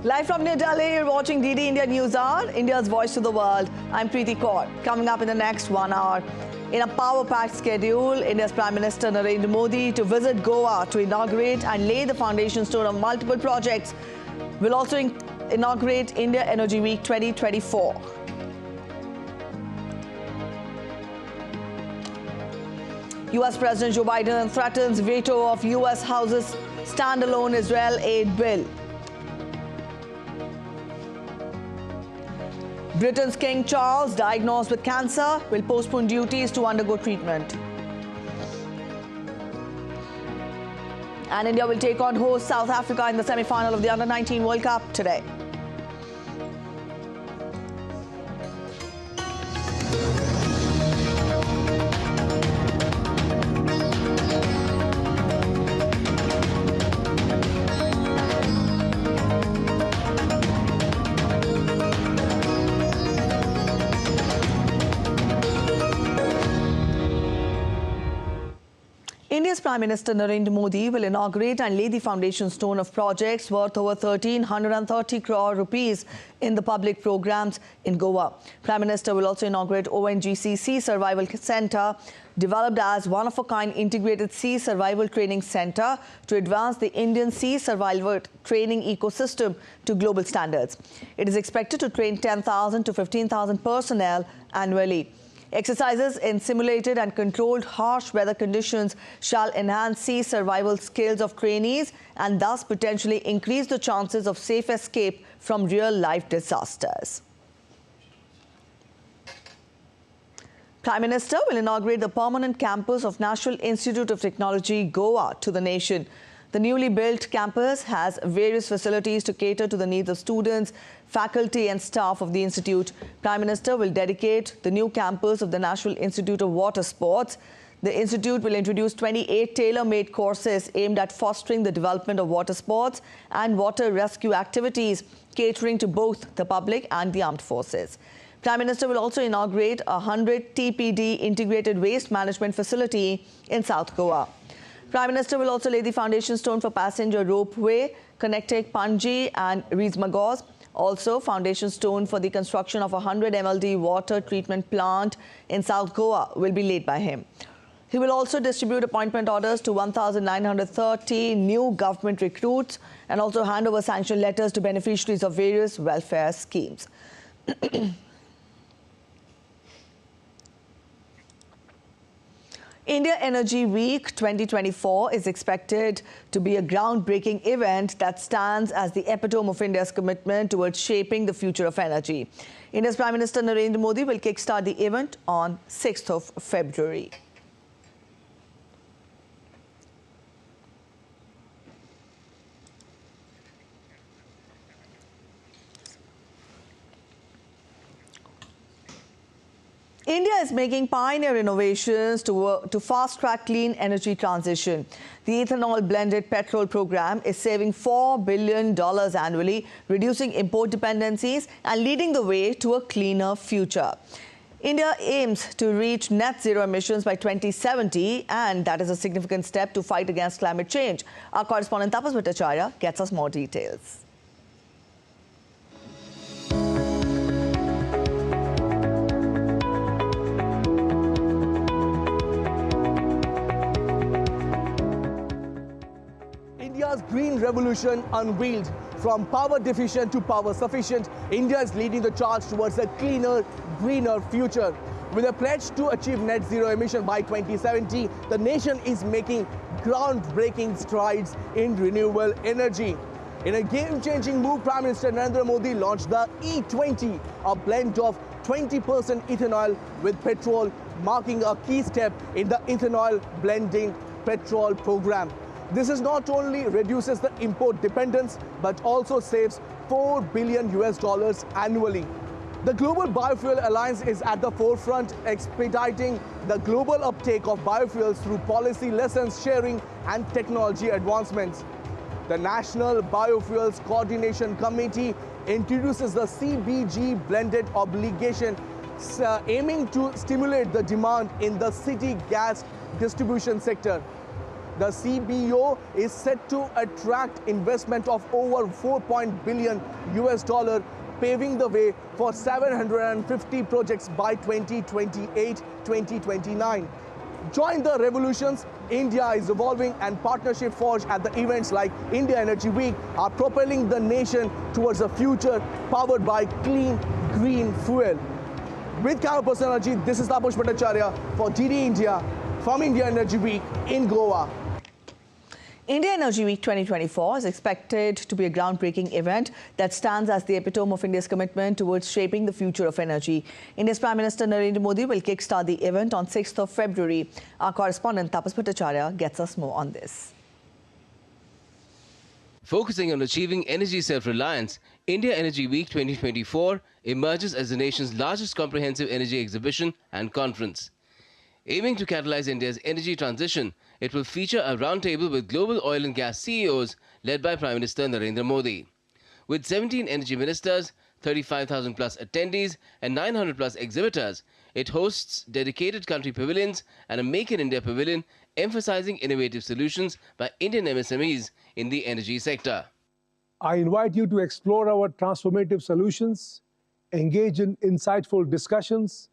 Live from New Delhi, you're watching DD India News Hour, India's voice to the world. I'm Preeti Kaur. Coming up in the next 1 hour, in a power-packed schedule, India's Prime Minister Narendra Modi to visit Goa to inaugurate and lay the foundation stone of multiple projects. Will also inaugurate India Energy Week 2024. US President Joe Biden threatens veto of US House's standalone Israel aid bill. Britain's King Charles, diagnosed with cancer, will postpone duties to undergo treatment. And India will take on host South Africa in the semi-final of the Under-19 World Cup today. India's Prime Minister Narendra Modi will inaugurate and lay the foundation stone of projects worth over 1,330 crore rupees in the public programs in Goa. Prime Minister will also inaugurate ONGC Sea Survival Centre, developed as one-of-a-kind integrated sea survival training centre to advance the Indian sea survival training ecosystem to global standards. It is expected to train 10,000 to 15,000 personnel annually. Exercises in simulated and controlled harsh weather conditions shall enhance sea survival skills of trainees and thus potentially increase the chances of safe escape from real-life disasters. Prime Minister will inaugurate the permanent campus of National Institute of Technology, Goa, to the nation. The newly built campus has various facilities to cater to the needs of students, faculty and staff of the institute. Prime Minister will dedicate the new campus of the National Institute of Water Sports. The institute will introduce 28 tailor-made courses aimed at fostering the development of water sports and water rescue activities, catering to both the public and the armed forces. Prime Minister will also inaugurate a 100 TPD integrated waste management facility in South Goa. Prime Minister will also lay the foundation stone for passenger ropeway connecting Panji and Reesmagos. Also, foundation stone for the construction of a 100 MLD water treatment plant in South Goa will be laid by him. He will also distribute appointment orders to 1,930 new government recruits and also hand over sanction letters to beneficiaries of various welfare schemes. India Energy Week 2024 is expected to be a groundbreaking event that stands as the epitome of India's commitment towards shaping the future of energy. India's Prime Minister Narendra Modi will kickstart the event on 6th of February. India is making pioneer innovations to fast-track clean energy transition. The ethanol blended petrol program is saving $4 billion annually, reducing import dependencies and leading the way to a cleaner future. India aims to reach net zero emissions by 2070, and that is a significant step to fight against climate change. Our correspondent Tapas Bhattacharya gets us more details. India's green revolution unveiled. From power deficient to power sufficient, India is leading the charge towards a cleaner, greener future. With a pledge to achieve net zero emission by 2070, the nation is making groundbreaking strides in renewable energy. In a game-changing move, Prime Minister Narendra Modi launched the E20, a blend of 20% ethanol with petrol, marking a key step in the ethanol blending petrol program. This is not only reduces the import dependence, but also saves $4 billion annually. The Global Biofuel Alliance is at the forefront, expediting the global uptake of biofuels through policy lessons sharing and technology advancements. The National Biofuels Coordination Committee introduces the CBG blended obligation, aiming to stimulate the demand in the city gas distribution sector. The CBO is set to attract investment of over $4 billion US, paving the way for 750 projects by 2028-2029. Join the revolutions India is evolving, and partnership forged at the events like India Energy Week are propelling the nation towards a future powered by clean, green fuel. With camera person Energy, this is Taposh Bhattacharya for DD India from India Energy Week in Goa. India Energy Week 2024 is expected to be a groundbreaking event that stands as the epitome of India's commitment towards shaping the future of energy. India's Prime Minister Narendra Modi will kickstart the event on 6th of February. Our correspondent Tapas Bhattacharya gets us more on this. Focusing on achieving energy self-reliance, India Energy Week 2024 emerges as the nation's largest comprehensive energy exhibition and conference. Aiming to catalyze India's energy transition, it will feature a roundtable with global oil and gas CEOs led by Prime Minister Narendra Modi. With 17 energy ministers, 35,000 plus attendees and 900 plus exhibitors, it hosts dedicated country pavilions and a Make in India pavilion emphasizing innovative solutions by Indian MSMEs in the energy sector. I invite you to explore our transformative solutions, engage in insightful discussions,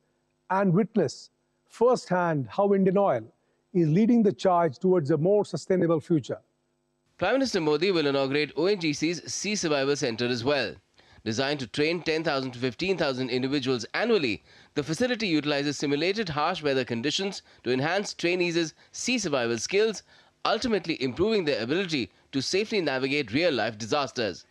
and witness firsthand how Indian Oil is leading the charge towards a more sustainable future. Prime Minister Modi will inaugurate ONGC's Sea Survival Centre as well. Designed to train 10,000 to 15,000 individuals annually, the facility utilizes simulated harsh weather conditions to enhance trainees' sea survival skills, ultimately improving their ability to safely navigate real-life disasters.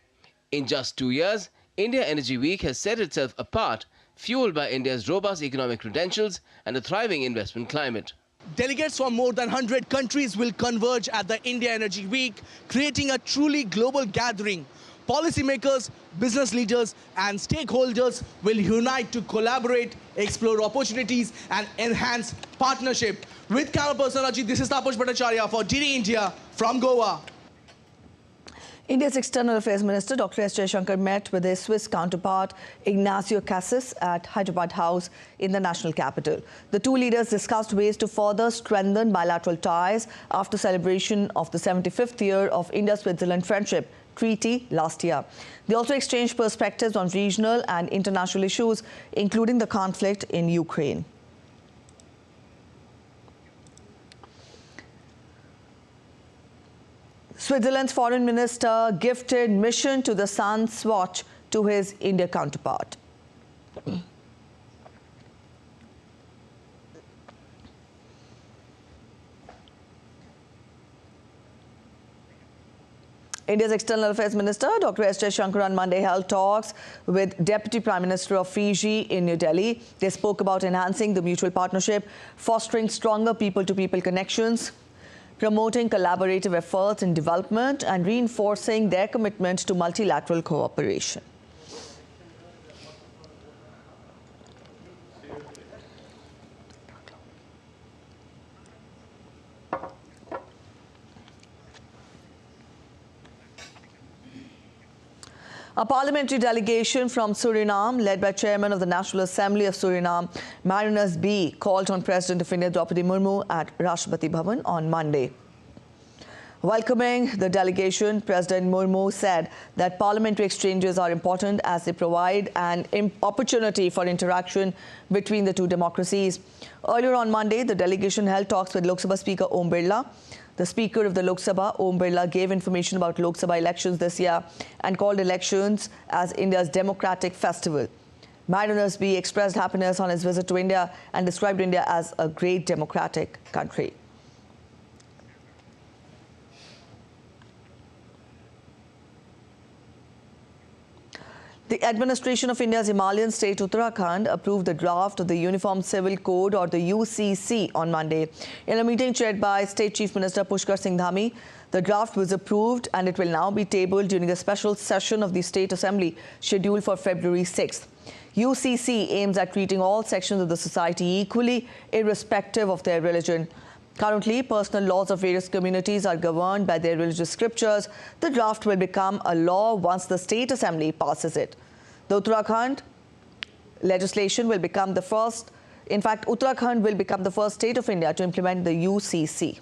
In just 2 years, India Energy Week has set itself apart, fueled by India's robust economic credentials and a thriving investment climate. Delegates from more than 100 countries will converge at the India Energy Week, creating a truly global gathering. Policymakers, business leaders and stakeholders will unite to collaborate, explore opportunities and enhance partnership. With camera person Ajit, this is Taposh Bhattacharya for DD India from Goa. India's External Affairs Minister Dr. S. Jaishankar met with his Swiss counterpart Ignacio Cassis at Hyderabad House in the national capital. The two leaders discussed ways to further strengthen bilateral ties after celebration of the 75th year of India-Switzerland Friendship Treaty last year. They also exchanged perspectives on regional and international issues, including the conflict in Ukraine. Switzerland's foreign minister gifted mission to the sun's watch to his India counterpart. India's External Affairs Minister Dr. S. Jaishankar on Monday held talks with Deputy Prime Minister of Fiji in New Delhi. They spoke about enhancing the mutual partnership, fostering stronger people-to-people connections, promoting collaborative efforts in development and reinforcing their commitment to multilateral cooperation. A parliamentary delegation from Suriname, led by Chairman of the National Assembly of Suriname, Marinus B., called on President of India, Draupadi Murmu, at Rashtrapati Bhavan on Monday. Welcoming the delegation, President Murmu said that parliamentary exchanges are important as they provide an opportunity for interaction between the two democracies. Earlier on Monday, the delegation held talks with Lok Sabha Speaker Om Birla. The Speaker of the Lok Sabha, Om Birla, gave information about Lok Sabha elections this year and called elections as India's democratic festival. Marinus B. expressed happiness on his visit to India and described India as a great democratic country. The administration of India's Himalayan state Uttarakhand approved the draft of the Uniform Civil Code, or the UCC, on Monday. In a meeting chaired by State Chief Minister Pushkar Singh Dhami, the draft was approved and it will now be tabled during a special session of the State Assembly scheduled for February 6th. UCC aims at treating all sections of the society equally, irrespective of their religion. Currently, personal laws of various communities are governed by their religious scriptures. The draft will become a law once the State Assembly passes it. The Uttarakhand legislation will become the first. In fact, Uttarakhand will become the first state of India to implement the UCC.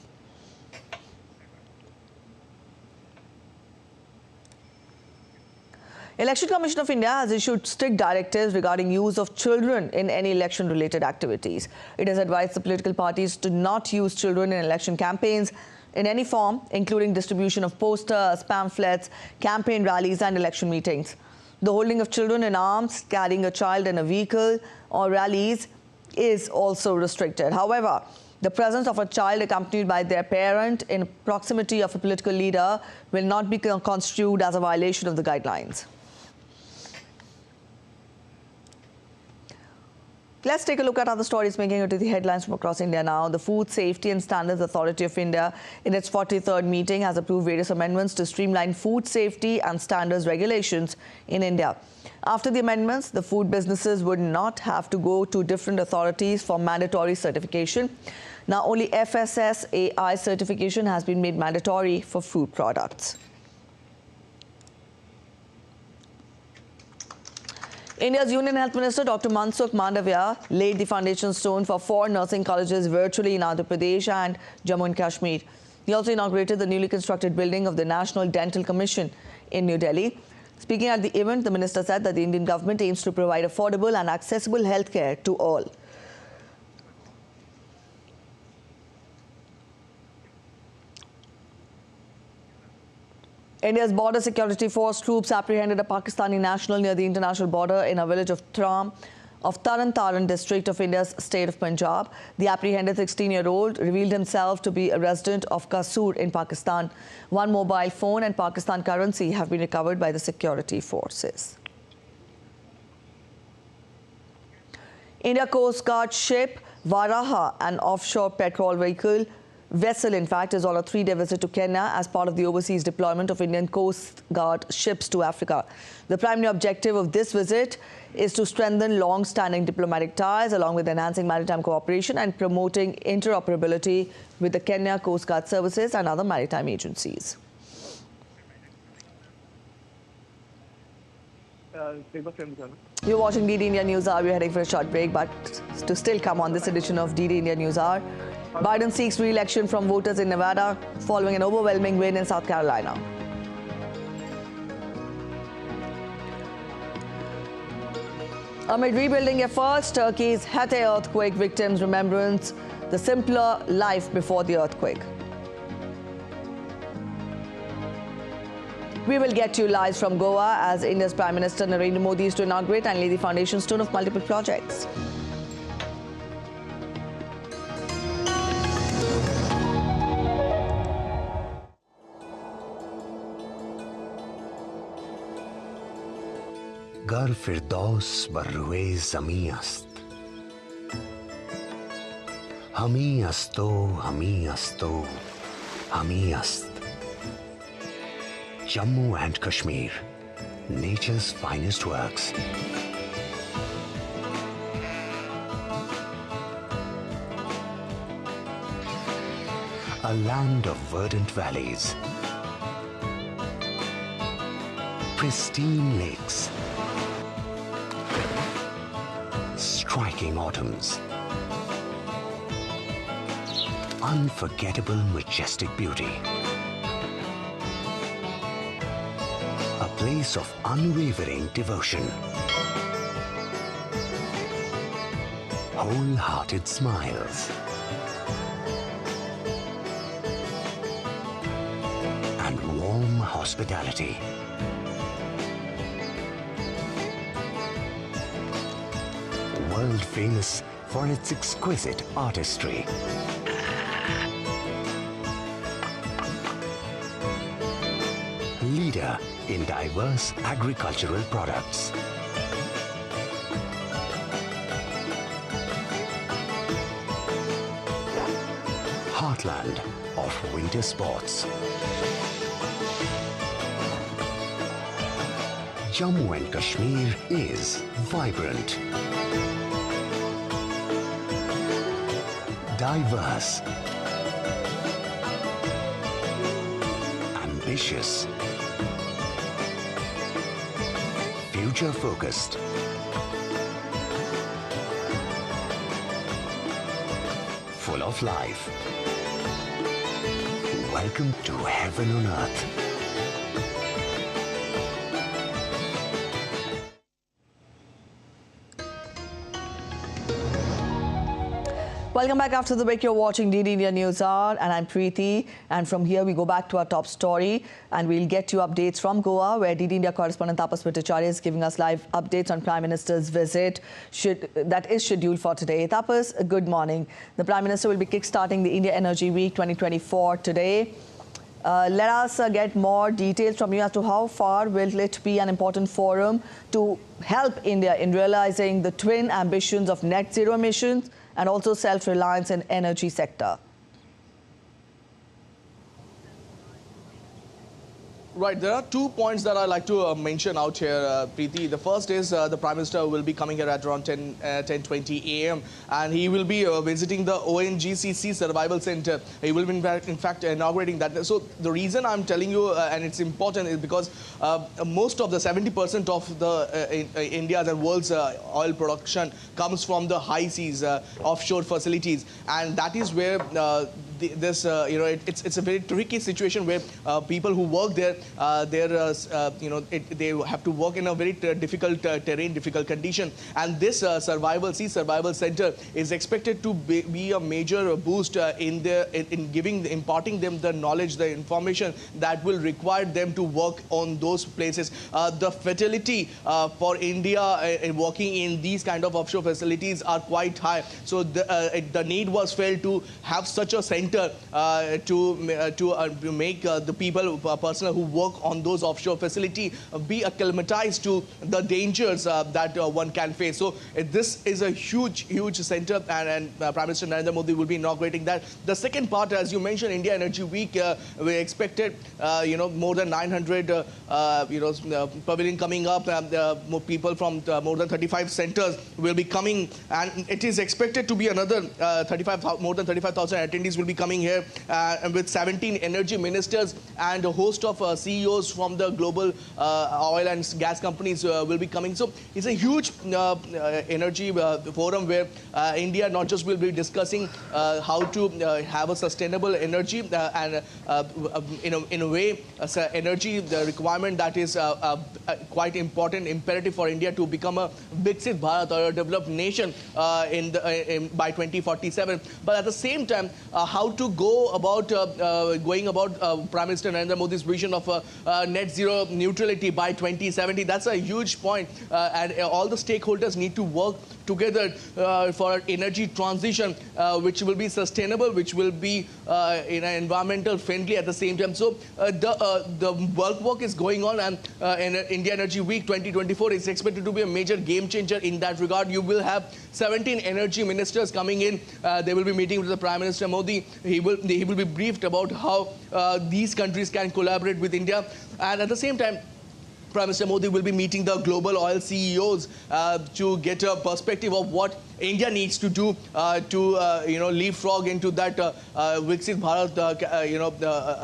Election Commission of India has issued strict directives regarding use of children in any election-related activities. It has advised the political parties to not use children in election campaigns in any form, including distribution of posters, pamphlets, campaign rallies and election meetings. The holding of children in arms, carrying a child in a vehicle or rallies is also restricted. However, the presence of a child accompanied by their parent in proximity of a political leader will not be construed as a violation of the guidelines. Let's take a look at other stories making it to the headlines from across India now. The Food Safety and Standards Authority of India, in its 43rd meeting, has approved various amendments to streamline food safety and standards regulations in India. After the amendments, the food businesses would not have to go to different authorities for mandatory certification. Now, only FSSAI certification has been made mandatory for food products. India's Union Health Minister Dr. Mansukh Mandavia laid the foundation stone for 4 nursing colleges virtually in Andhra Pradesh and Jammu and Kashmir. He also inaugurated the newly constructed building of the National Dental Commission in New Delhi. Speaking at the event, the minister said that the Indian government aims to provide affordable and accessible healthcare to all. India's Border Security Force troops apprehended a Pakistani national near the international border in a village of Taran Taran district of India's state of Punjab. The apprehended 16-year-old revealed himself to be a resident of Kasur in Pakistan. 1 mobile phone and Pakistan currency have been recovered by the security forces. India Coast Guard ship Varaha, an offshore petrol vessel, in fact, is on a 3-day visit to Kenya as part of the overseas deployment of Indian Coast Guard ships to Africa. The primary objective of this visit is to strengthen long-standing diplomatic ties along with enhancing maritime cooperation and promoting interoperability with the Kenya Coast Guard services and other maritime agencies. You're watching DD India News Hour. We're heading for a short break, but to still come on this edition of DD India News Hour, Biden seeks re-election from voters in Nevada following an overwhelming win in South Carolina. Amid rebuilding efforts, Turkey's Hatay earthquake victims' remembrance, the simpler life before the earthquake. We will get you live from Goa as India's Prime Minister Narendra Modi is to inaugurate and lay the foundation stone of multiple projects. गर फिरदौस बर्रुए ज़मी अस्त हमी अस्तो हमी अस्तो हमी अस्त Jammu and Kashmir, nature's finest works. A land of verdant valleys, pristine lakes, striking autumns, unforgettable majestic beauty. A place of unwavering devotion, wholehearted smiles, and warm hospitality. World famous for its exquisite artistry. Leader in diverse agricultural products. Heartland of winter sports. Jammu and Kashmir is vibrant, diverse, ambitious, future-focused, full of life. Welcome to heaven on earth. Welcome back after the break. You're watching DD India News Hour and I'm Preeti. And from here we go back to our top story and we'll get you updates from Goa, where DD India correspondent Tapas Bhattacharya is giving us live updates on Prime Minister's visit that is scheduled for today. Tapas, good morning. The Prime Minister will be kickstarting the India Energy Week 2024 today. Let us get more details from you as to how far will it be an important forum to help India in realizing the twin ambitions of net zero emissions and also self-reliance in energy sector. Right, there are 2 points that I'd like to mention out here, Preeti. The first is the Prime Minister will be coming here at around 10:20 a.m. and he will be visiting the ONGC Survival Center. He will be in fact inaugurating that. So the reason I'm telling you, and it's important, is because most of the 70% of the India's and world's oil production comes from the high seas, offshore facilities, and that is where it's a very tricky situation where people who work there, they have to work in a very difficult terrain, difficult condition. And this survival center is expected to be a major boost in imparting them the knowledge, the information that will require them to work on those places. The fatality for India in working in these kind of offshore facilities are quite high. So the need was felt to have such a center to make the personnel who work on those offshore facilities be acclimatized to the dangers that one can face. So this is a huge center, and Prime Minister Narendra Modi will be inaugurating that. The second part, as you mentioned, India Energy Week, we expected more than 900 pavilion coming up. More people from more than 35 centers will be coming, and it is expected to be another more than 35,000 attendees will be coming here, and with 17 energy ministers and a host of CEOs from the global oil and gas companies will be coming. So it's a huge energy forum where India not just will be discussing how to have a sustainable energy and in a way energy the requirement that is quite important, imperative for India to become a Viksit Bharat or a developed nation by 2047. But at the same time, how to go about Prime Minister Narendra Modi's vision of net zero neutrality by 2070. That's a huge point, and all the stakeholders need to work together for energy transition, which will be sustainable, which will be environmental friendly at the same time. So the work is going on, and India Energy Week 2024 is expected to be a major game changer in that regard. You will have 17 energy ministers coming in. They will be meeting with the Prime Minister Modi. He will be briefed about how these countries can collaborate with India, and at the same time, Prime Minister Modi will be meeting the global oil CEOs to get a perspective of what India needs to do to leapfrog into that Viksit Bharat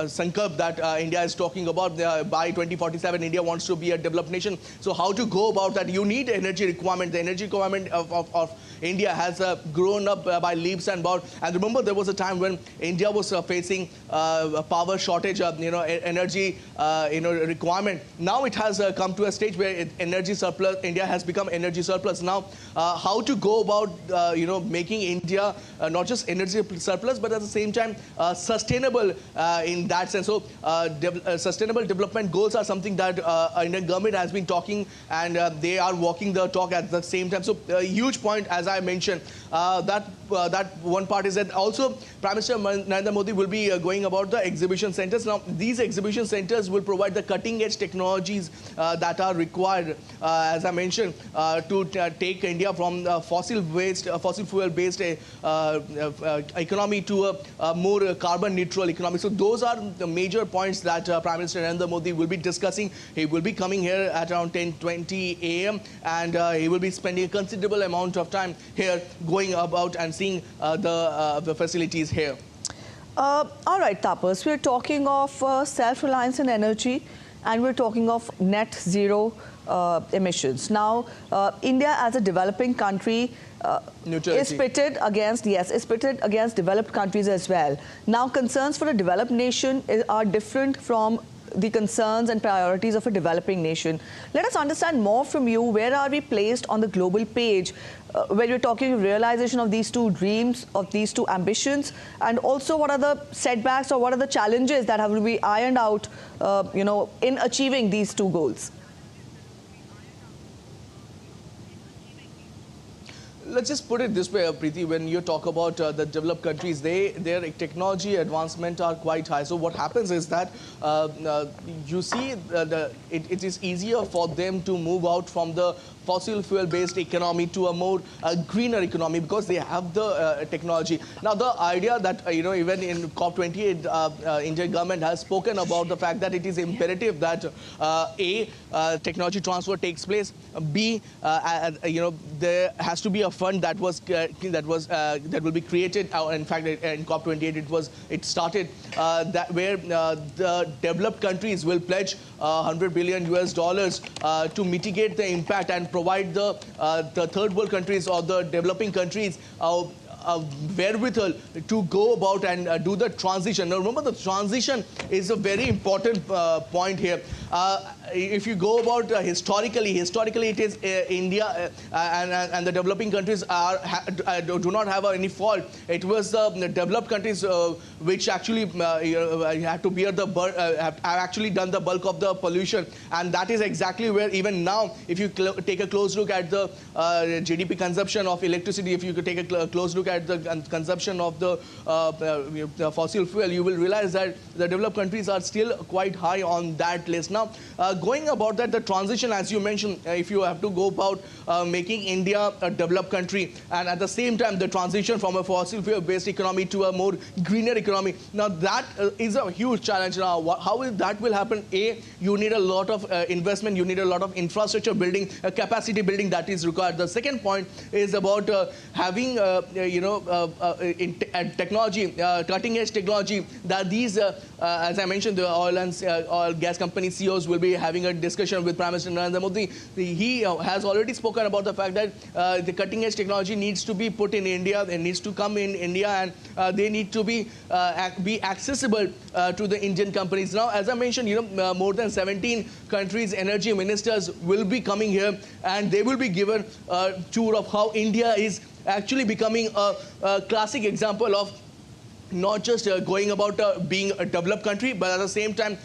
Sankalp that India is talking about. By 2047, India wants to be a developed nation. So how to go about that? You need energy requirement. The energy requirement of India has grown up by leaps and bounds. And remember, there was a time when India was facing a power shortage, energy requirement. Now it has come to a stage where energy surplus. India has become energy surplus. Now, how to go about making India not just energy surplus, but at the same time sustainable in that sense. So sustainable development goals are something that Indian government has been talking, and they are walking the talk at the same time. So a huge point, as I mentioned, that one part is that also Prime Minister Narendra Modi will be going about the exhibition centers. Now these exhibition centers will provide the cutting edge technologies that are required, as I mentioned, to take India from fossil fuel based economy to a more carbon neutral economy. So those are the major points that Prime Minister Narendra Modi will be discussing. He will be coming here at around 10:20 a.m. and he will be spending a considerable amount of time here, going about and seeing the facilities here. All right, Tapas, we're talking of self-reliance in energy, and we're talking of net zero emissions. Now, India as a developing country is pitted against developed countries as well. Now, concerns for a developed nation are different from the concerns and priorities of a developing nation. Let us understand more from you. Where are we placed on the global page when you're talking realization of these two dreams, of these two ambitions, and also what are the setbacks or what are the challenges that have to be ironed out, in achieving these two goals? Let's just put it this way, Preeti, when you talk about the developed countries, their technology advancement are quite high. So what happens is that you see it is easier for them to move out from the fossil fuel based economy to a more greener economy because they have the technology. Now the idea that even in COP28 Indian government has spoken about the fact that it is imperative that technology transfer takes place, B there has to be a fund that will be created. In fact, in COP28 it started where the developed countries will pledge $100 billion to mitigate the impact and provide the third world countries or the developing countries wherewithal to go about and do the transition. Now remember, the transition is a very important point here. If you go about historically it is India and the developing countries do not have any fault. It was the developed countries which actually had to bear the have actually done the bulk of the pollution, and that is exactly where even now, if you take a close look at the GDP consumption of electricity, if you could take a close look at the consumption of the fossil fuel, you will realize that the developed countries are still quite high on that list. Now, going about that, the transition, as you mentioned, if you have to go about making India a developed country, and at the same time the transition from a fossil fuel based economy to a more greener economy, now that is a huge challenge. Now how that will happen? You need a lot of investment, you need a lot of infrastructure building, capacity building that is required. The second point is about having technology, cutting edge technology, that these as I mentioned, the oil and gas company CEOs will be having a discussion with Prime Minister Narendra Modi. He has already spoken about the fact that the cutting edge technology needs to be put in India, it needs to come in India, and they need to be accessible to the Indian companies. Now, as I mentioned, more than 17 countries' energy ministers will be coming here, and they will be given a tour of how India is actually becoming a classic example of not just going about being a developed country, but at the same time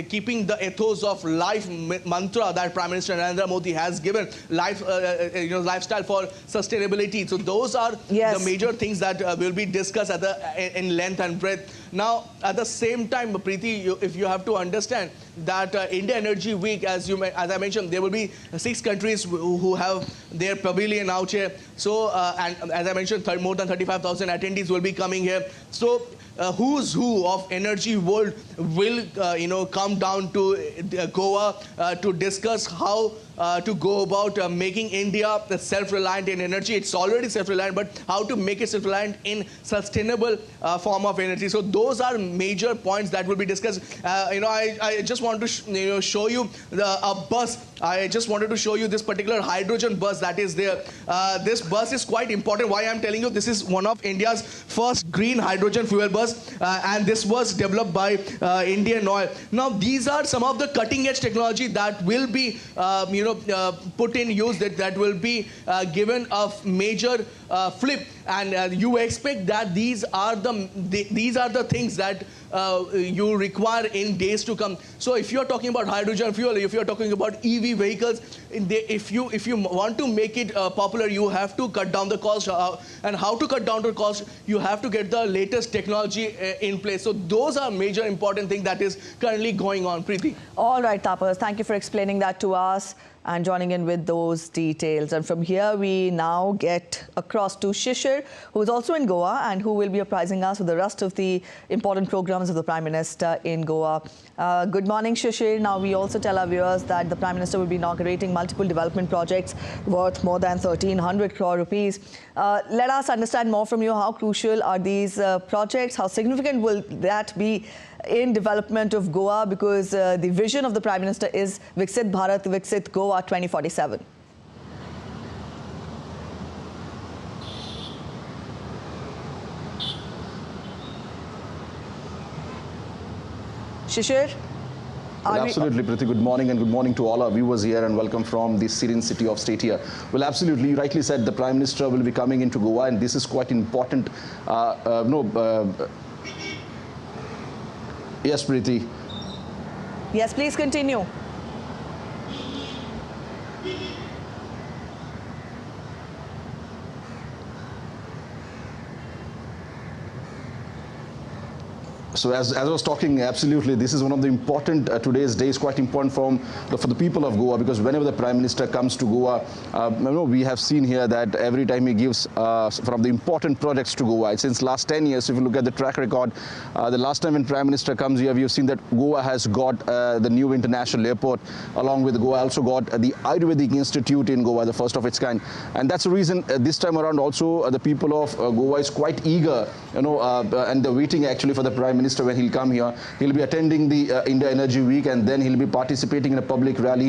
keeping the ethos of life mantra that Prime Minister Narendra Modi has given, lifestyle for sustainability. So those are the major things that will be discussed in length and breadth. Now, at the same time, Preeti, if you have to understand that India Energy Week, as I mentioned, there will be 6 countries who have their pavilion out here. So, and as I mentioned, more than 35,000 attendees will be coming here. So, who's who of energy world will come down to Goa to discuss how to go about making India self-reliant in energy. It's already self-reliant, but how to make it self-reliant in sustainable form of energy. So those are major points that will be discussed. I just want to show you a bus. I just wanted to show you this particular hydrogen bus that is there. This bus is quite important. Why I'm telling you, this is one of India's first green hydrogen fuel bus, and this was developed by Indian Oil. Now, these are some of the cutting-edge technology that will be, put in use. That will be given a major flip, and you expect that these are the things that you require in days to come. So if you're talking about hydrogen fuel, if you're talking about EV vehicles, if you want to make it popular, you have to cut down the cost. And how to cut down the cost? You have to get the latest technology in place. So those are major important things that is currently going on. Preeti. All right, Tapas, thank you for explaining that to us and joining in with those details. And from here, we now get across to Shishir, who is also in Goa and who will be apprising us with the rest of the important programs of the Prime Minister in Goa. Good morning, Shishir. Now, we also tell our viewers that the Prime Minister will be inaugurating multiple development projects worth more than 1,300 crore rupees. Let us understand more from you. How crucial are these projects? How significant will that be in development of Goa, because the vision of the Prime Minister is Viksit Bharat, Viksit Goa 2047. Shishir? Well, absolutely, Priti. Good morning, and good morning to all our viewers here, and welcome from the serene city of state here. Well, absolutely, you rightly said the Prime Minister will be coming into Goa, and this is quite important. Yes, Priti. Yes, please continue. So as I was talking, absolutely, this is one of the important, today's day is quite important for the people of Goa, because whenever the Prime Minister comes to Goa, we have seen here that every time he gives from the important projects to Goa. Since last 10 years, if you look at the track record, the last time when Prime Minister comes here, we have seen that Goa has got the new international airport. Along with Goa also got the Ayurvedic Institute in Goa, the first of its kind. And that's the reason this time around also the people of Goa is quite eager, and they're waiting actually for the Prime Minister when he'll come here. He'll be attending the India Energy Week, and then he'll be participating in a public rally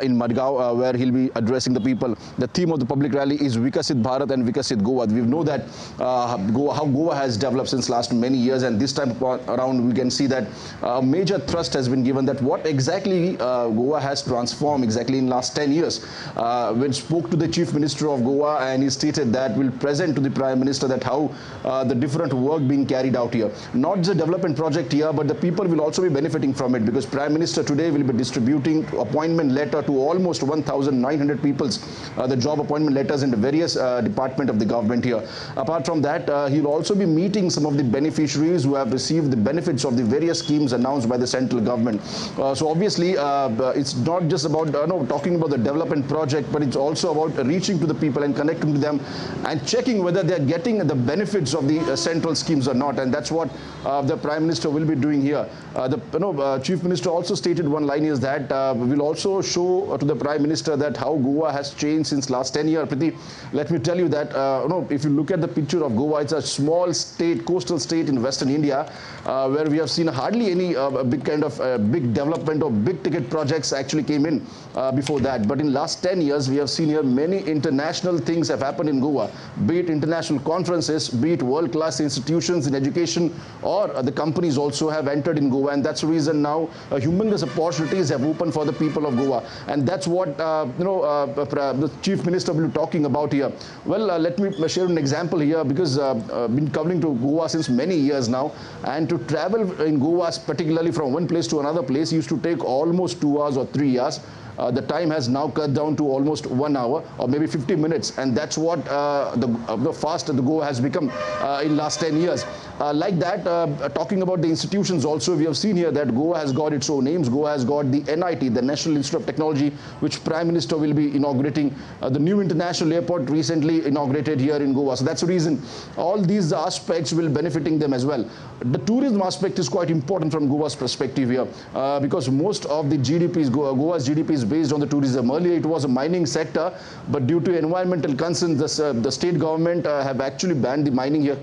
in Madgaon, where he'll be addressing the people. The theme of the public rally is Vikasit Bharat and Vikasit Goa. We know that how Goa has developed since last many years, and this time around we can see that a major thrust has been given that what exactly Goa has transformed exactly in last 10 years. When spoke to the Chief Minister of Goa, and he stated that we'll present to the Prime Minister that how the different work being carried out here. Not just a development project here, but the people will also be benefiting from it, because Prime Minister today will be distributing appointment letter to almost 1,900 people's the job appointment letters in the various department of the government here. Apart from that, he'll also be meeting some of the beneficiaries who have received the benefits of the various schemes announced by the central government. So obviously, it's not just about talking about the development project, but it's also about reaching to the people and connecting to them and checking whether they're getting the benefits of the central schemes or not. And that's what the Prime Minister will be doing here. The Chief Minister also stated one line is that we'll also show to the Prime Minister that how Goa has changed since last 10 years. Priti, let me tell you that if you look at the picture of Goa, it's a small state, coastal state in Western India, where we have seen hardly any big kind of big development or big ticket projects actually came in before that. But in last 10 years, we have seen here many international things have happened in Goa, be it international conferences, be it world-class institutions in education, or the companies also have entered in Goa, and that's the reason now humongous opportunities have opened for the people of Goa, and that's what the Chief Minister will be talking about here. Well, let me share an example here, because I've been coming to Goa since many years now, and to travel in Goa, particularly from one place to another place, used to take almost 2 hours or 3 hours. The time has now cut down to almost 1 hour or maybe 50 minutes, and that's what the fast the Goa has become in last 10 years. Like that, talking about the institutions also, we have seen here that Goa has got its own names. Goa has got the NIT, the National Institute of Technology, which Prime Minister will be inaugurating. The new international airport recently inaugurated here in Goa. So that's the reason all these aspects will benefiting them as well. The tourism aspect is quite important from Goa's perspective here, because most of the GDP, Goa's GDP is based on the tourism. Earlier it was a mining sector, but due to environmental concerns, the state government have actually banned the mining here.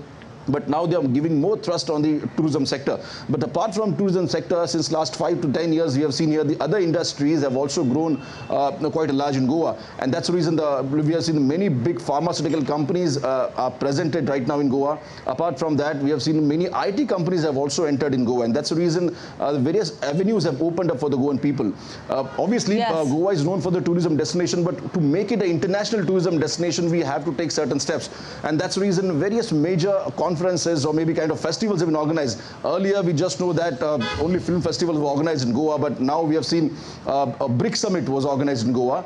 But now they are giving more thrust on the tourism sector. But apart from tourism sector, since last 5 to 10 years, we have seen here the other industries have also grown quite large in Goa. And that's the reason we have seen many big pharmaceutical companies are presented right now in Goa. Apart from that, we have seen many IT companies have also entered in Goa. And that's the reason the various avenues have opened up for the Goan people. Obviously, yes. Goa is known for the tourism destination, but to make it an international tourism destination, we have to take certain steps. And that's the reason various major conferences or maybe kind of festivals have been organized. Earlier, we just know that only film festivals were organized in Goa, but now we have seen a BRIC summit was organized in Goa.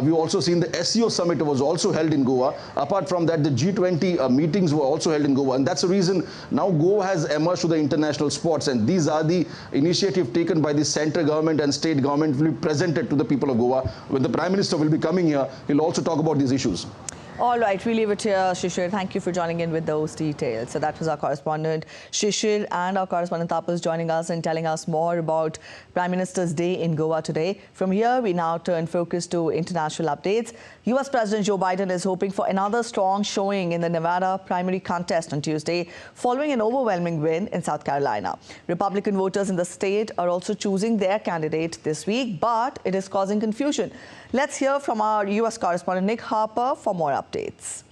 We've also seen the SEO summit was also held in Goa. Apart from that, the G20 meetings were also held in Goa. And that's the reason now Goa has emerged to the international spots. And these are the initiative taken by the central government and state government will be presented to the people of Goa. When the Prime Minister will be coming here, he'll also talk about these issues. All right, we leave it here, Shishir. Thank you for joining in with those details. So that was our correspondent Shishir and our correspondent Tapas joining us and telling us more about Prime Minister's Day in Goa today. From here, we now turn focus to international updates. US President Joe Biden is hoping for another strong showing in the Nevada primary contest on Tuesday, following an overwhelming win in South Carolina. Republican voters in the state are also choosing their candidate this week, but it is causing confusion. Let's hear from our US correspondent Nick Harper for more updates.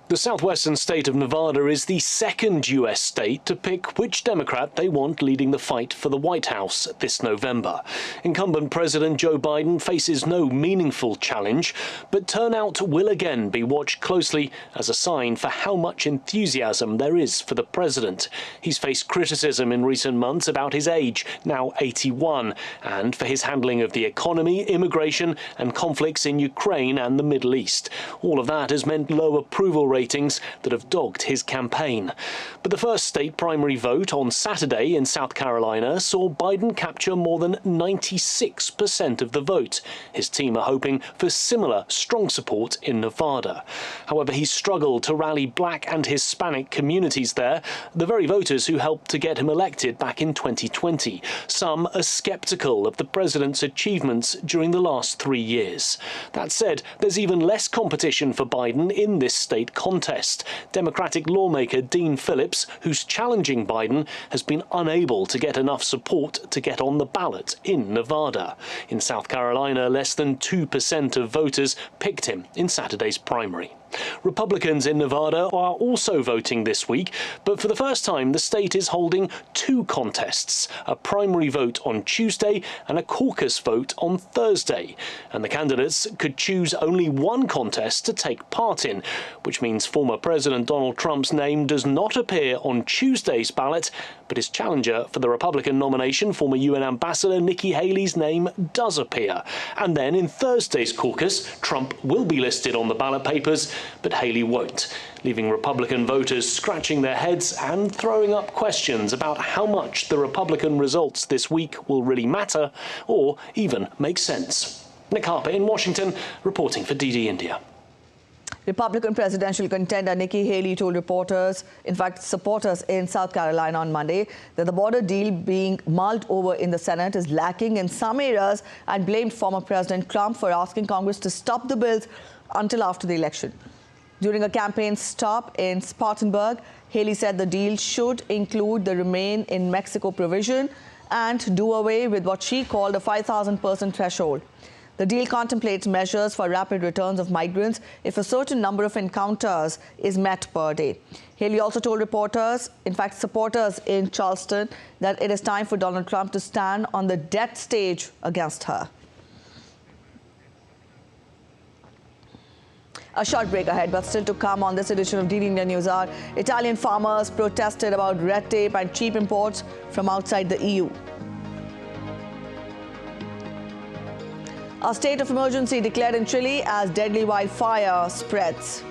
The southwestern state of Nevada is the second U.S. state to pick which Democrat they want leading the fight for the White House this November. Incumbent President Joe Biden faces no meaningful challenge, but turnout will again be watched closely as a sign for how much enthusiasm there is for the president. He's faced criticism in recent months about his age, now 81, and for his handling of the economy, immigration, and conflicts in Ukraine and the Middle East. All of that has meant low approval ratings that have dogged his campaign. But the first state primary vote on Saturday in South Carolina saw Biden capture more than 96% of the vote. His team are hoping for similar strong support in Nevada. However, he struggled to rally black and Hispanic communities there, the very voters who helped to get him elected back in 2020. Some are skeptical of the president's achievements during the last 3 years. That said, there's even less competition for Biden in this state contest. Democratic lawmaker Dean Phillips, who's challenging Biden, has been unable to get enough support to get on the ballot in Nevada. In South Carolina, less than 2% of voters picked him in Saturday's primary. Republicans in Nevada are also voting this week, but for the first time the state is holding two contests, a primary vote on Tuesday and a caucus vote on Thursday. And the candidates could choose only one contest to take part in, which means former President Donald Trump's name does not appear on Tuesday's ballot, but his challenger for the Republican nomination, former UN Ambassador Nikki Haley's name does appear. And then in Thursday's caucus, Trump will be listed on the ballot papers, but Haley won't, leaving Republican voters scratching their heads and throwing up questions about how much the Republican results this week will really matter or even make sense. Nick Harper in Washington, reporting for DD India. Republican presidential contender Nikki Haley told reporters, in fact supporters in South Carolina on Monday, that the border deal being mulled over in the Senate is lacking in some areas and blamed former President Trump for asking Congress to stop the bills until after the election. During a campaign stop in Spartanburg, Haley said the deal should include the Remain in Mexico provision and do away with what she called a 5,000-person threshold. The deal contemplates measures for rapid returns of migrants if a certain number of encounters is met per day. Haley also told reporters, in fact supporters in Charleston, that it is time for Donald Trump to stand on the death stage against her. A short break ahead, but still to come on this edition of DD India News Hour. Italian farmers protested about red tape and cheap imports from outside the EU. A state of emergency declared in Chile as deadly wildfire spreads.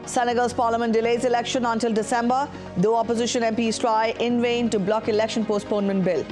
Senegal's parliament delays election until December, though opposition MPs try in vain to block election postponement bill.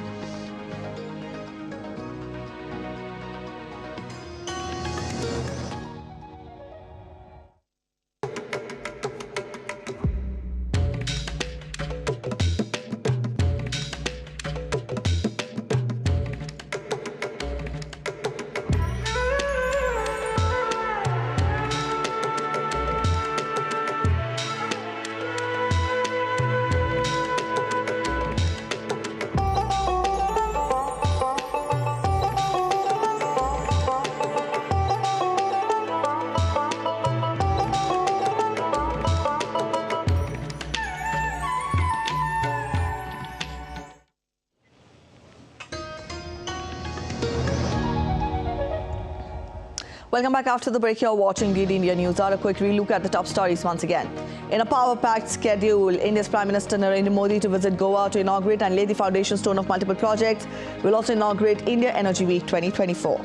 Welcome back after the break. You're watching DD India News Hour. A quick relook at the top stories once again. In a power-packed schedule, India's Prime Minister Narendra Modi to visit Goa to inaugurate and lay the foundation stone of multiple projects. Will also inaugurate India Energy Week 2024.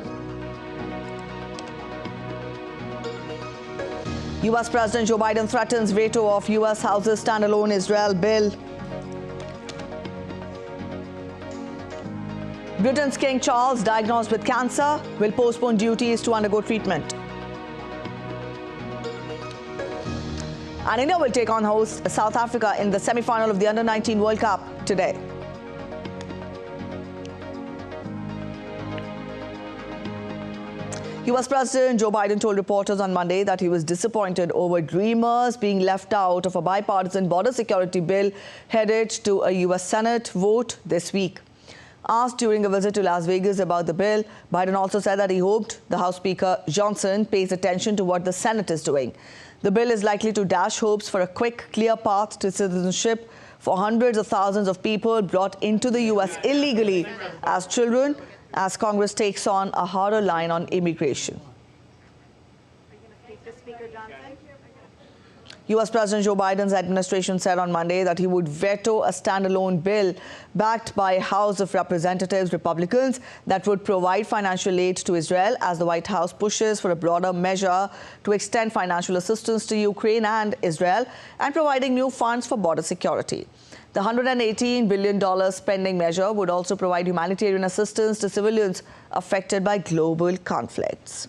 US President Joe Biden threatens veto of US House's standalone Israel bill. Britain's King Charles, diagnosed with cancer, will postpone duties to undergo treatment. And India will take on host South Africa in the semi-final of the Under-19 World Cup today. US President Joe Biden told reporters on Monday that he was disappointed over Dreamers being left out of a bipartisan border security bill headed to a US Senate vote this week. Asked during a visit to Las Vegas about the bill, Biden also said that he hoped the House Speaker Johnson pays attention to what the Senate is doing. The bill is likely to dash hopes for a quick, clear path to citizenship for hundreds of thousands of people brought into the U.S. illegally as children, as Congress takes on a harder line on immigration. U.S. President Joe Biden's administration said on Monday that he would veto a standalone bill backed by House of Representatives Republicans that would provide financial aid to Israel as the White House pushes for a broader measure to extend financial assistance to Ukraine and Israel and providing new funds for border security. The $118 billion spending measure would also provide humanitarian assistance to civilians affected by global conflicts.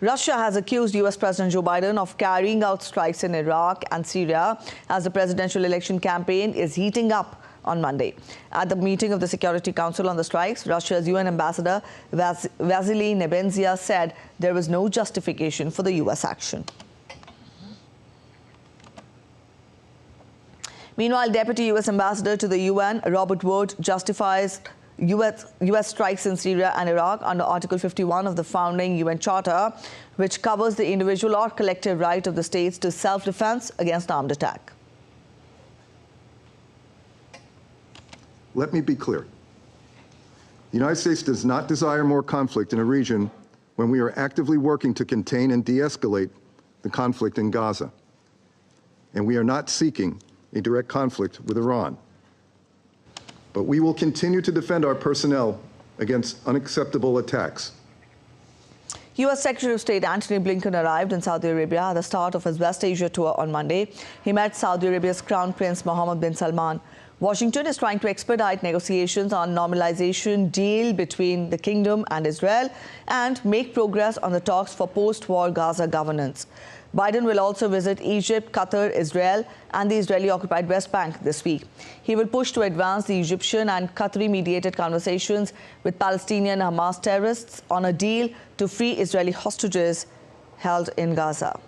Russia has accused U.S. President Joe Biden of carrying out strikes in Iraq and Syria as the presidential election campaign is heating up on Monday. At the meeting of the Security Council on the strikes, Russia's UN ambassador Vasily Nebenzia said there was no justification for the U.S. action. Meanwhile, Deputy U.S. Ambassador to the UN, Robert Wood, justifies U.S. strikes in Syria and Iraq under Article 51 of the founding UN Charter, which covers the individual or collective right of the states to self-defense against armed attack. Let me be clear. The United States does not desire more conflict in a region when we are actively working to contain and de-escalate the conflict in Gaza. And we are not seeking a direct conflict with Iran. But we will continue to defend our personnel against unacceptable attacks. U.S. Secretary of State Antony Blinken arrived in Saudi Arabia at the start of his West Asia tour on Monday. He met Saudi Arabia's Crown Prince Mohammed bin Salman. Washington is trying to expedite negotiations on normalization deal between the kingdom and Israel and make progress on the talks for post-war Gaza governance. Biden will also visit Egypt, Qatar, Israel and the Israeli-occupied West Bank this week. He will push to advance the Egyptian and Qatari-mediated conversations with Palestinian Hamas terrorists on a deal to free Israeli hostages held in Gaza.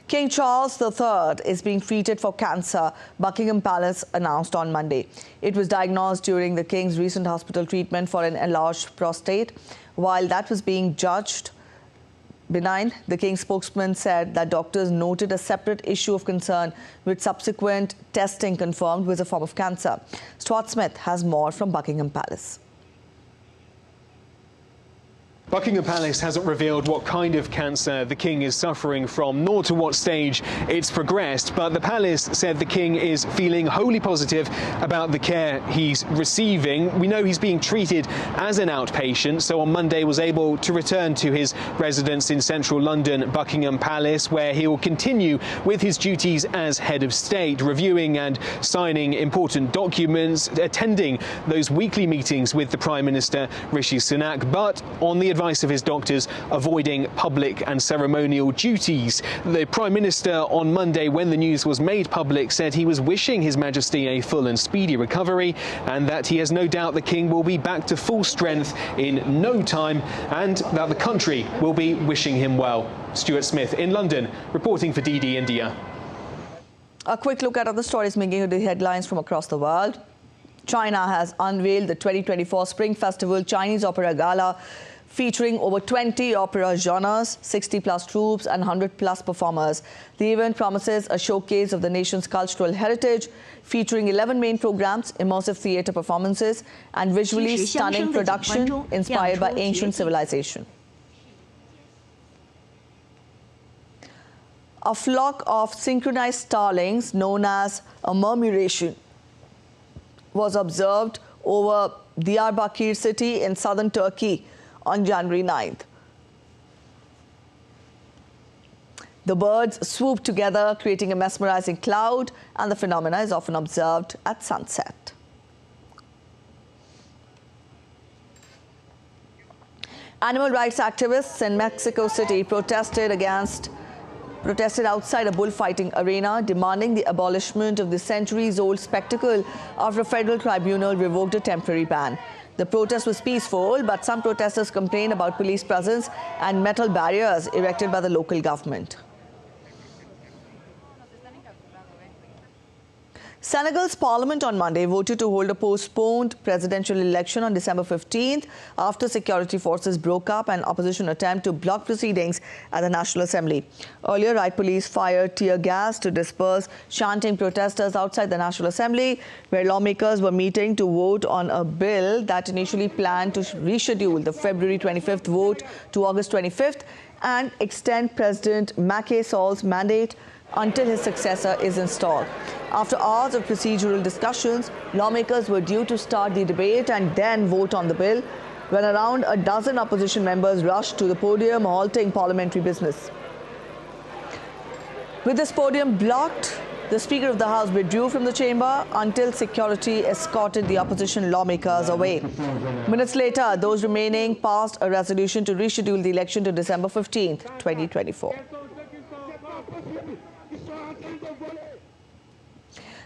King Charles III is being treated for cancer, Buckingham Palace announced on Monday. It was diagnosed during the King's recent hospital treatment for an enlarged prostate. While that was being judged benign, the King's spokesman said that doctors noted a separate issue of concern, which subsequent testing confirmed was a form of cancer. Stuart Smith has more from Buckingham Palace. Buckingham Palace hasn't revealed what kind of cancer the King is suffering from, nor to what stage it's progressed, but the palace said the King is feeling wholly positive about the care he's receiving. We know he's being treated as an outpatient, so on Monday was able to return to his residence in central London, Buckingham Palace, where he will continue with his duties as head of state, reviewing and signing important documents, attending those weekly meetings with the Prime Minister Rishi Sunak, but on the advice of his doctors, avoiding public and ceremonial duties. The Prime Minister on Monday, when the news was made public, said he was wishing His Majesty a full and speedy recovery and that he has no doubt the King will be back to full strength in no time and that the country will be wishing him well. Stuart Smith in London, reporting for DD India. A quick look at other stories making the headlines from across the world. China has unveiled the 2024 Spring Festival Chinese Opera Gala, featuring over 20 opera genres, 60-plus troops and 100-plus performers. The event promises a showcase of the nation's cultural heritage, featuring 11 main programs, immersive theatre performances and visually stunning production inspired by ancient civilization. A flock of synchronized starlings, known as a murmuration, was observed over Diyarbakir city in southern Turkey on January 9th. The birds swoop together, creating a mesmerizing cloud, and the phenomena is often observed at sunset. Animal rights activists in Mexico City protested outside a bullfighting arena, demanding the abolishment of the centuries-old spectacle after a federal tribunal revoked a temporary ban. The protest was peaceful, but some protesters complained about police presence and metal barriers erected by the local government. Senegal's parliament on Monday voted to hold a postponed presidential election on December 15th after security forces broke up an opposition attempt to block proceedings at the National Assembly. Earlier, riot police fired tear gas to disperse chanting protesters outside the National Assembly, where lawmakers were meeting to vote on a bill that initially planned to reschedule the February 25th vote to August 25th and extend President Macky Sall's mandate until his successor is installed. After hours of procedural discussions, lawmakers were due to start the debate and then vote on the bill when around a dozen opposition members rushed to the podium, halting parliamentary business. With this podium blocked, the Speaker of the House withdrew from the chamber until security escorted the opposition lawmakers away. Minutes later, those remaining passed a resolution to reschedule the election to December 15th, 2024.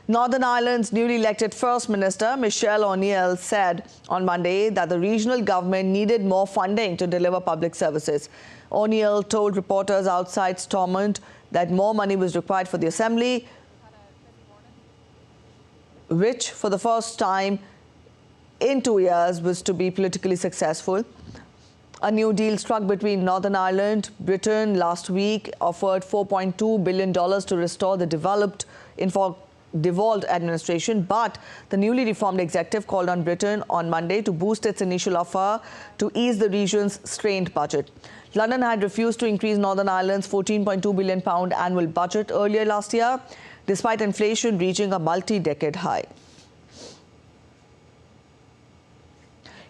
Northern Ireland's newly elected First Minister, Michelle O'Neill, said on Monday that the regional government needed more funding to deliver public services. O'Neill told reporters outside Stormont that more money was required for the Assembly, which for the first time in 2 years was to be politically successful. A new deal struck between Northern Ireland, Britain last week offered $4.2 billion to restore the devolved administration, but the newly reformed executive called on Britain on Monday to boost its initial offer to ease the region's strained budget. London had refused to increase Northern Ireland's £14.2 billion annual budget earlier last year, despite inflation reaching a multi-decade high.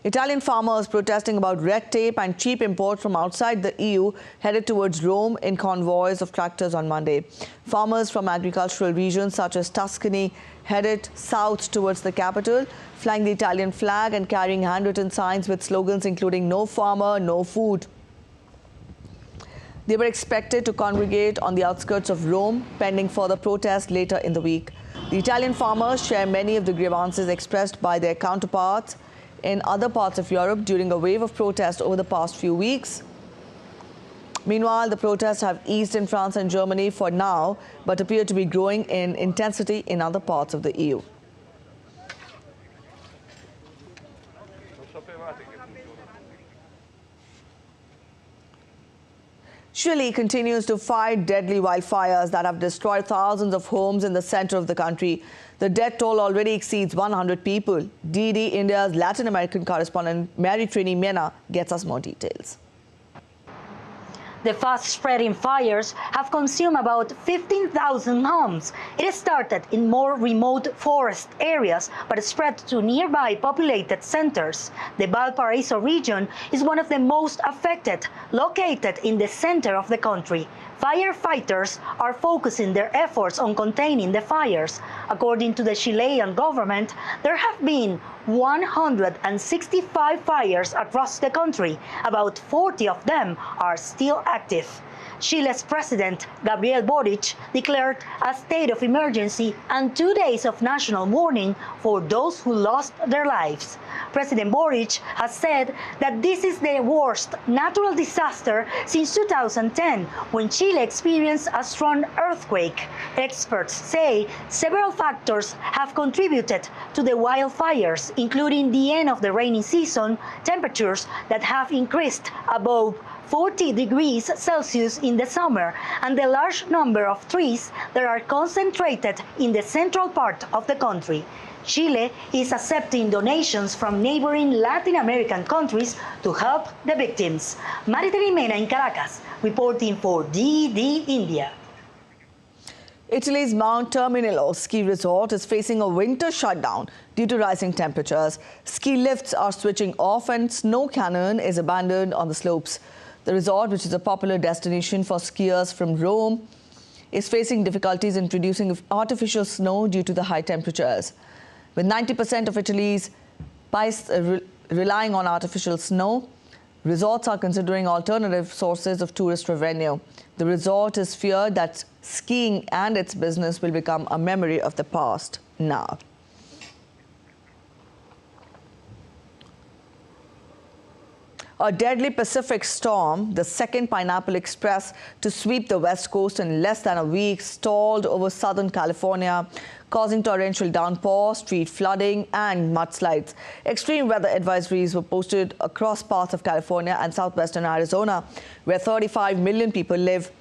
Italian farmers protesting about red tape and cheap imports from outside the EU headed towards Rome in convoys of tractors on Monday. Farmers from agricultural regions such as Tuscany headed south towards the capital, flying the Italian flag and carrying handwritten signs with slogans including "No farmer, no food." They were expected to congregate on the outskirts of Rome, pending further protests later in the week. The Italian farmers share many of the grievances expressed by their counterparts in other parts of Europe during a wave of protest over the past few weeks. Meanwhile, the protests have eased in France and Germany for now, but appear to be growing in intensity in other parts of the EU. Chile continues to fight deadly wildfires that have destroyed thousands of homes in the center of the country. The death toll already exceeds 100 people. DD India's Latin American correspondent Mary Trini Mena gets us more details. The fast-spreading fires have consumed about 15,000 homes. It started in more remote forest areas, but spread to nearby populated centers. The Valparaiso region is one of the most affected, located in the center of the country. Firefighters are focusing their efforts on containing the fires. According to the Chilean government, there have been 165 fires across the country. About 40 of them are still active. Chile's President Gabriel Boric declared a state of emergency and 2 days of national mourning for those who lost their lives. President Boric has said that this is the worst natural disaster since 2010, when Chile experienced a strong earthquake. Experts say several factors have contributed to the wildfires, including the end of the rainy season, temperatures that have increased above 40 degrees Celsius in the summer, and the large number of trees that are concentrated in the central part of the country. Chile is accepting donations from neighboring Latin American countries to help the victims. Marita Rimena in Caracas, reporting for DD India. Italy's Mount Terminillo ski resort is facing a winter shutdown due to rising temperatures. Ski lifts are switching off and snow cannon is abandoned on the slopes. The resort, which is a popular destination for skiers from Rome, is facing difficulties in producing artificial snow due to the high temperatures. With 90% of Italy's bikes relying on artificial snow, resorts are considering alternative sources of tourist revenue. The resort is feared that skiing and its business will become a memory of the past now. A deadly Pacific storm, the second Pineapple Express to sweep the west coast in less than a week, stalled over southern California, causing torrential downpour, street flooding and mudslides. Extreme weather advisories were posted across parts of California and southwestern Arizona, where 35 million people live.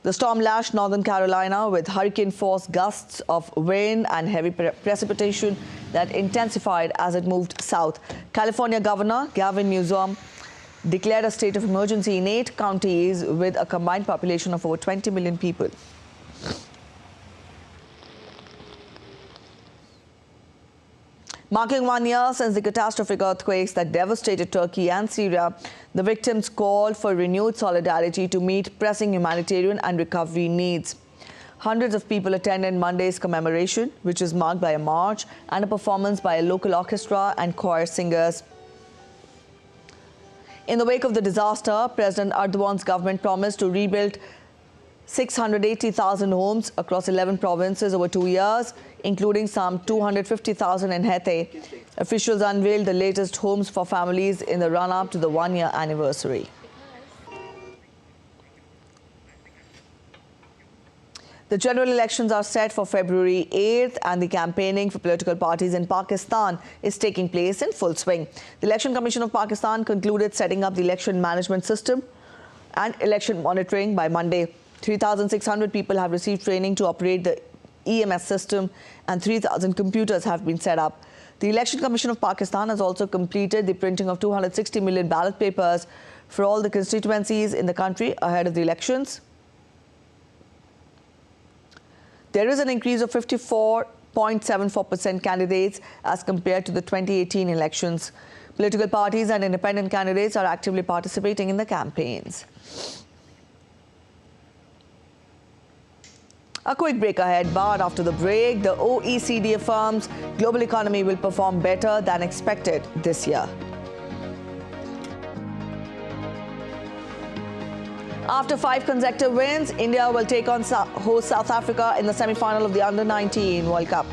The storm lashed northern Carolina with hurricane-force gusts of wind and heavy precipitation that intensified as it moved south. California Governor Gavin Newsom declared a state of emergency in 8 counties with a combined population of over 20 million people. Marking 1 year since the catastrophic earthquakes that devastated Turkey and Syria, the victims called for renewed solidarity to meet pressing humanitarian and recovery needs. Hundreds of people attended Monday's commemoration, which is marked by a march and a performance by a local orchestra and choir singers. In the wake of the disaster, President Erdogan's government promised to rebuild 680,000 homes across 11 provinces over 2 years, including some 250,000 in Hatay. Officials unveiled the latest homes for families in the run-up to the 1-year anniversary. The general elections are set for February 8th and the campaigning for political parties in Pakistan is taking place in full swing. The Election Commission of Pakistan concluded setting up the election management system and election monitoring by Monday. 3,600 people have received training to operate the EMS system and 3,000 computers have been set up. The Election Commission of Pakistan has also completed the printing of 260 million ballot papers for all the constituencies in the country ahead of the elections. There is an increase of 54.74% candidates as compared to the 2018 elections. Political parties and independent candidates are actively participating in the campaigns. A quick break ahead, but after the break, the OECD affirms global economy will perform better than expected this year. After 5 consecutive wins, India will take on host South Africa in the semi-final of the Under-19 World Cup.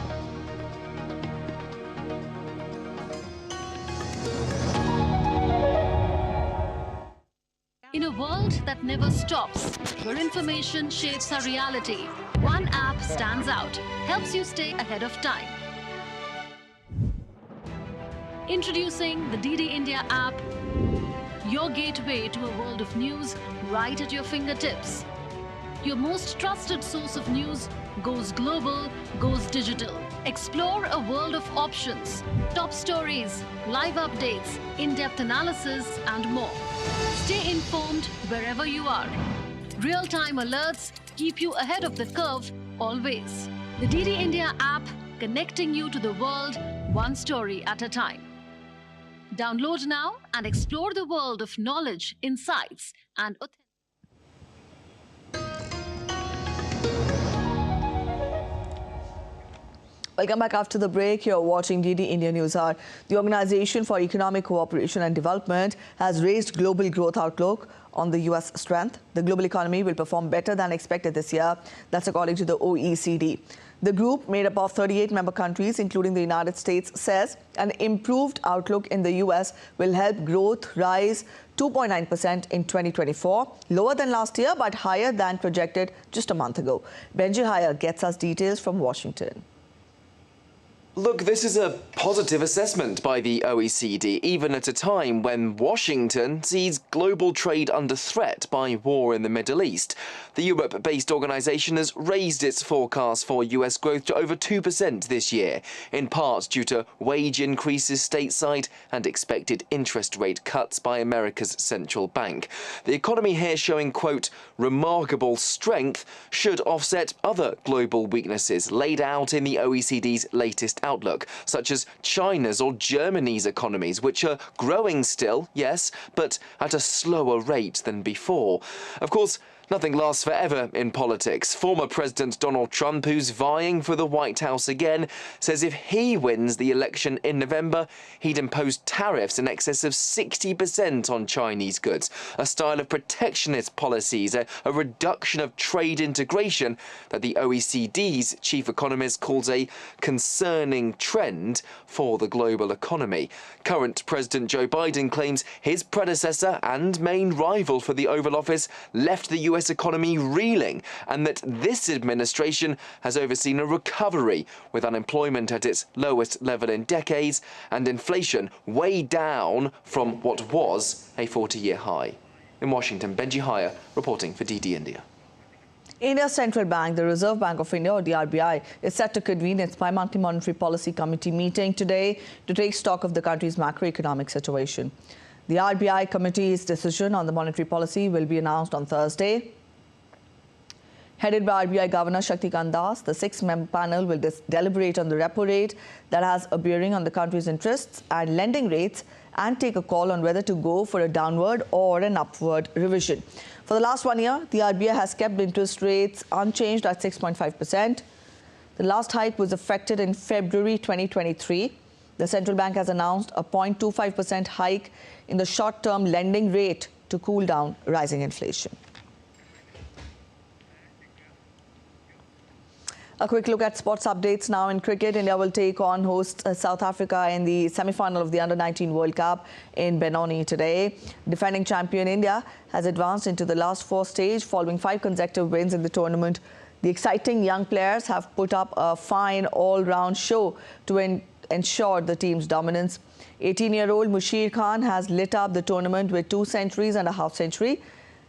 In a world that never stops, where information shapes our reality, one app stands out, helps you stay ahead of time. Introducing the DD India app, your gateway to a world of news right at your fingertips. Your most trusted source of news goes global, goes digital. Explore a world of options, top stories, live updates, in-depth analysis, and more. Stay informed wherever you are. Real-time alerts keep you ahead of the curve always. The DD India app, connecting you to the world, one story at a time. Download now and explore the world of knowledge, insights, and authenticity. Welcome back after the break. You're watching DD India News Hour. The Organization for Economic Cooperation and Development has raised global growth outlook on the U.S. strength. The global economy will perform better than expected this year. That's according to the OECD. The group, made up of 38 member countries, including the United States, says an improved outlook in the U.S. will help growth rise 2.9% in 2024, lower than last year, but higher than projected just a month ago. Benji Haya gets us details from Washington. Look, this is a positive assessment by the OECD, even at a time when Washington sees global trade under threat by war in the Middle East. The Europe-based organisation has raised its forecast for US growth to over 2% this year, in part due to wage increases stateside and expected interest rate cuts by America's central bank. The economy here showing, quote, remarkable strength should offset other global weaknesses laid out in the OECD's latest outlook, such as China's or Germany's economies, which are growing still, yes, but at a slower rate than before. Of course, Nothing lasts forever in politics. Former President Donald Trump, who's vying for the White House again, says if he wins the election in November, he'd impose tariffs in excess of 60% on Chinese goods, a style of protectionist policies, a reduction of trade integration that the OECD's chief economist calls a concerning trend for the global economy. Current President Joe Biden claims his predecessor and main rival for the Oval Office left the US economy reeling, and that this administration has overseen a recovery with unemployment at its lowest level in decades and inflation way down from what was a 40-year high. In Washington, Benji Haya reporting for DD India. India's central bank, the Reserve Bank of India, or the RBI, is set to convene its bi-monthly monetary policy committee meeting today to take stock of the country's macroeconomic situation. The RBI committee's decision on the monetary policy will be announced on Thursday. Headed by RBI Governor Shaktikant Das, the six-member panel will deliberate on the repo rate that has a bearing on the country's interests and lending rates, and take a call on whether to go for a downward or an upward revision. For the last 1 year, the RBI has kept interest rates unchanged at 6.5%. The last hike was effected in February 2023. The central bank has announced a 0.25% hike in the short-term lending rate to cool down rising inflation. A quick look at sports updates now. In cricket, India will take on host South Africa in the semi-final of the Under-19 World Cup in Benoni today. Defending champion India has advanced into the last four stage following 5 consecutive wins in the tournament. The exciting young players have put up a fine all-round show to ensure the team's dominance. 18-year-old Mushir Khan has lit up the tournament with 2 centuries and a half-century.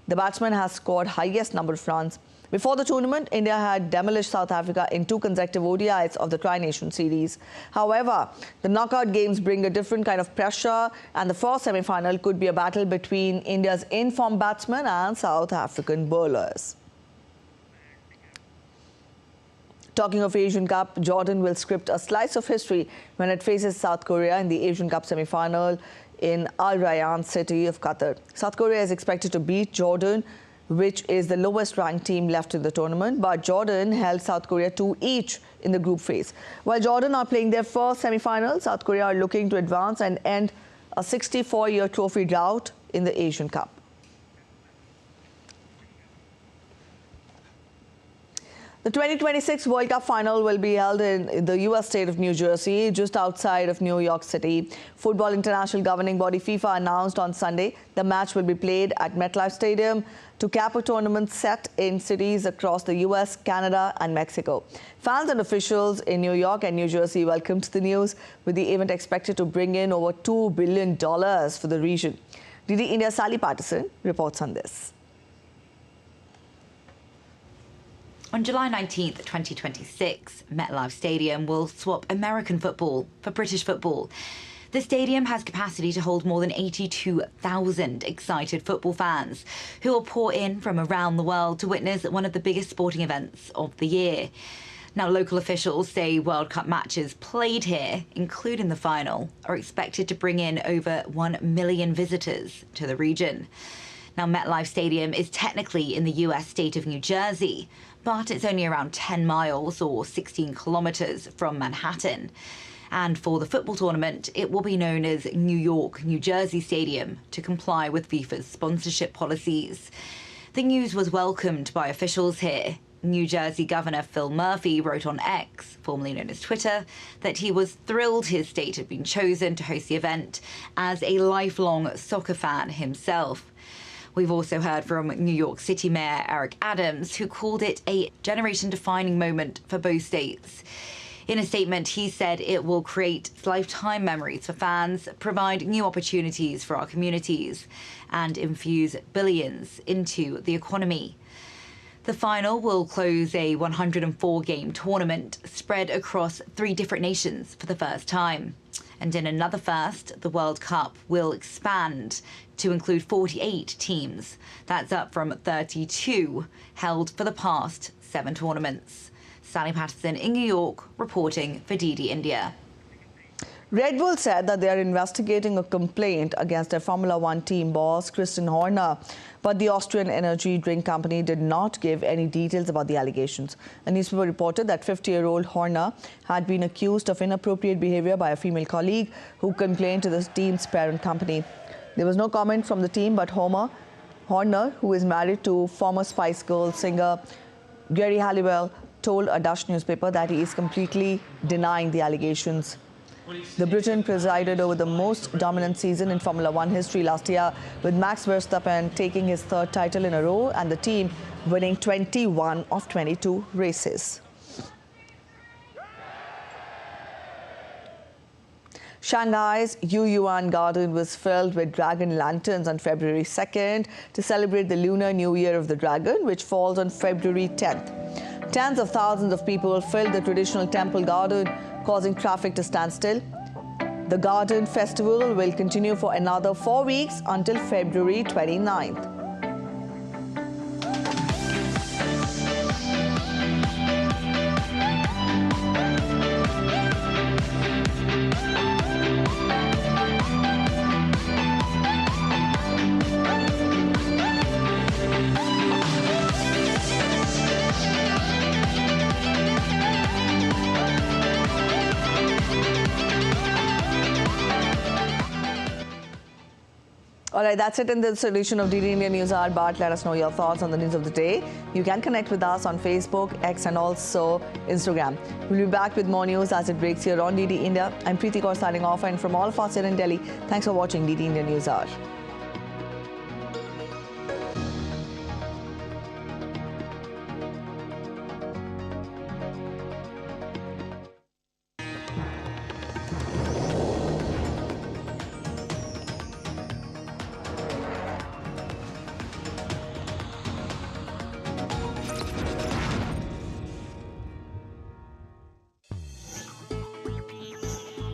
The batsman has scored highest number of runs. Before the tournament, India had demolished South Africa in 2 consecutive ODIs of the Tri-Nation Series. However, the knockout games bring a different kind of pressure, and the first semi-final could be a battle between India's in-form batsmen and South African bowlers. Talking of Asian Cup, Jordan will script a slice of history when it faces South Korea in the Asian Cup semi-final in Al Rayyan city of Qatar. South Korea is expected to beat Jordan, which is the lowest ranked team left in the tournament, but Jordan held South Korea 2 each in the group phase. While Jordan are playing their first semi-final, South Korea are looking to advance and end a 64-year trophy drought in the Asian Cup. The 2026 World Cup final will be held in the U.S. state of New Jersey, just outside of New York City. Football International governing body FIFA announced on Sunday the match will be played at MetLife Stadium to cap a tournament set in cities across the U.S., Canada and Mexico. Fans and officials in New York and New Jersey welcomed the news, with the event expected to bring in over $2 billion for the region. DD India's Sally Patterson reports on this. On July 19th, 2026, MetLife Stadium will swap American football for British football. The stadium has capacity to hold more than 82,000 excited football fans who will pour in from around the world to witness one of the biggest sporting events of the year. Now, local officials say World Cup matches played here, including the final, are expected to bring in over 1 million visitors to the region. Now, MetLife Stadium is technically in the US state of New Jersey, but it's only around 10 miles or 16 kilometers from Manhattan. And for the football tournament, it will be known as New York, New Jersey Stadium to comply with FIFA's sponsorship policies. The news was welcomed by officials here. New Jersey Governor Phil Murphy wrote on X, formerly known as Twitter, that he was thrilled his state had been chosen to host the event as a lifelong soccer fan himself. We've also heard from New York City Mayor Eric Adams, who called it a generation-defining moment for both states. In a statement, he said it will create lifetime memories for fans, provide new opportunities for our communities, and infuse billions into the economy. The final will close a 104-game tournament spread across 3 different nations for the first time. And in another first, the World Cup will expand to include 48 teams. That's up from 32 held for the past 7 tournaments. Sally Patterson in New York, reporting for DD India. Red Bull said that they are investigating a complaint against their Formula One team boss, Christian Horner. But the Austrian energy drink company did not give any details about the allegations. A newspaper reported that 50-year-old Horner had been accused of inappropriate behavior by a female colleague who complained to the team's parent company. There was no comment from the team, but Horner, who is married to former Spice Girls singer Gary Halliwell, told a Dutch newspaper that he is completely denying the allegations. The Briton presided over the most dominant season in Formula One history last year, with Max Verstappen taking his third title in a row and the team winning 21 of 22 races. Shanghai's Yuyuan Garden was filled with dragon lanterns on February 2nd to celebrate the Lunar New Year of the Dragon, which falls on February 10th. Tens of thousands of people filled the traditional temple garden, causing traffic to stand still. The Garden Festival will continue for another 4 weeks until February 29th. All right, that's it in this edition of DD India News Hour. But let us know your thoughts on the news of the day. You can connect with us on Facebook, X and also Instagram. We'll be back with more news as it breaks here on DD India. I'm Preeti Kaur signing off, and from all of us here in Delhi, thanks for watching DD India News Hour.